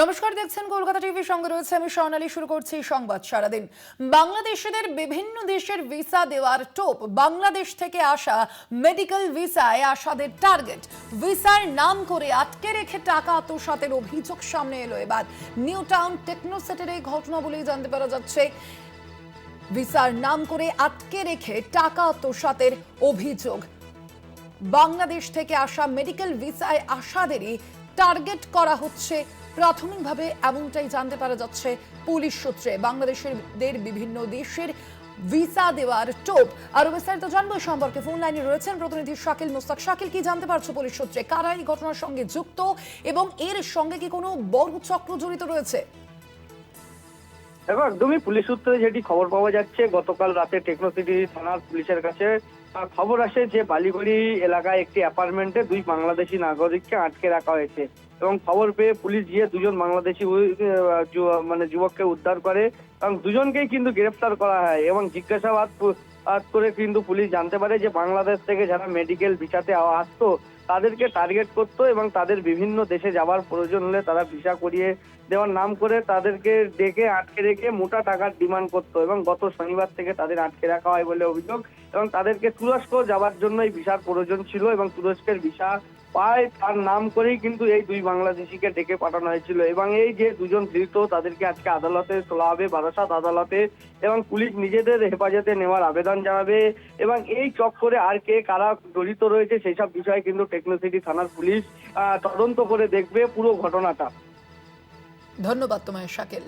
নমস্কার, দেখছেন কলকাতা টিভি, সঙ্গে রয়েছে আমি স্বর্ণালী। শুরু করছি সংবাদ সারাদিন। বাংলাদেশিদের বিভিন্ন দেশের ভিসা দেওয়ার টোপ। বাংলাদেশ থেকে আসা মেডিকেল ভিসায় আসাদের টার্গেট। ভিসার নাম করে আটকে রেখে টাকা আত্মসাতের অভিযোগ সামনে এলো এবার। নিউ টাউন টেকনোসিটির এই ঘটনা বলেই জানতে পারা যাচ্ছে। ভিসার নাম করে আটকে রেখে টাকা আত্মসাতের অভিযোগ। বাংলাদেশ থেকে আসা মেডিকেল ভিসায় আসাদেরই টার্গেট করা হচ্ছে প্রাথমিকভাবে, এমনটাই জানতে পারা যাচ্ছে পুলিশ সূত্রে। বাংলাদেশের বিভিন্ন দেশের ভিসা দেওয়ার টোপ। আরো বিস্তারিত জানবো সম্পর্কে ফোন লাইনে রয়েছেন প্রতিনিধি শাকিল মুস্তাক। শাকিল, কি জানতে পারছো পুলিশ সূত্রে? কারা এই ঘটনার সঙ্গে যুক্ত এবং এর সঙ্গে কি কোনো বড় চক্র জড়িত রয়েছে? দেখো, একদমই পুলিশ সূত্রে যেটি খবর পাওয়া যাচ্ছে, গতকাল রাতে টেকনোসিটি থানার পুলিশের কাছে খবর আসে যে বালিগড়ি এলাকায় একটি অ্যাপার্টমেন্টে দুই বাংলাদেশি নাগরিককে আটকে রাখা হয়েছে এবং খবর পেয়ে পুলিশ গিয়ে দুজন বাংলাদেশি যুবককে উদ্ধার করে এবং দুজনকেই কিন্তু গ্রেফতার করা হয় এবং জিজ্ঞাসাবাদ করে কিন্তু পুলিশ জানতে পারে যে বাংলাদেশ থেকে যারা মেডিকেল ভিসাতে আসতো তাদেরকে টার্গেট করতো এবং তাদের বিভিন্ন দেশে যাওয়ার প্রয়োজন হলে তারা ভিসা করিয়ে দেওয়ার নাম করে তাদেরকে ডেকে আটকে রেখে মোটা টাকার ডিমান্ড করতো এবং গত শনিবার থেকে তাদের আটকে রাখা হয় বলে অভিযোগ এবং তাদেরকে তুরস্ক যাওয়ার জন্য এই ভিসার প্রয়োজন ছিল এবং তুরস্কের ভিসা পায় তার নাম করেই কিন্তু এই দুই বাংলাদেশিকে ডেকে পাঠানো হয়েছিল এবং এই যে দুজন ধৃত তাদেরকে আজকে আদালতে তোলা হবে, বারাসাত আদালতে, এবং পুলিশ নিজেদের হেফাজতে নেওয়ার আবেদন জানাবে এবং এই চক্করে আর কে কারা জড়িত রয়েছে সেই সব বিষয়ে কিন্তু টেকনোসিটি থানার পুলিশ তদন্ত করে দেখবে পুরো ঘটনাটা। ধন্যবাদ তোমায় শাকিল।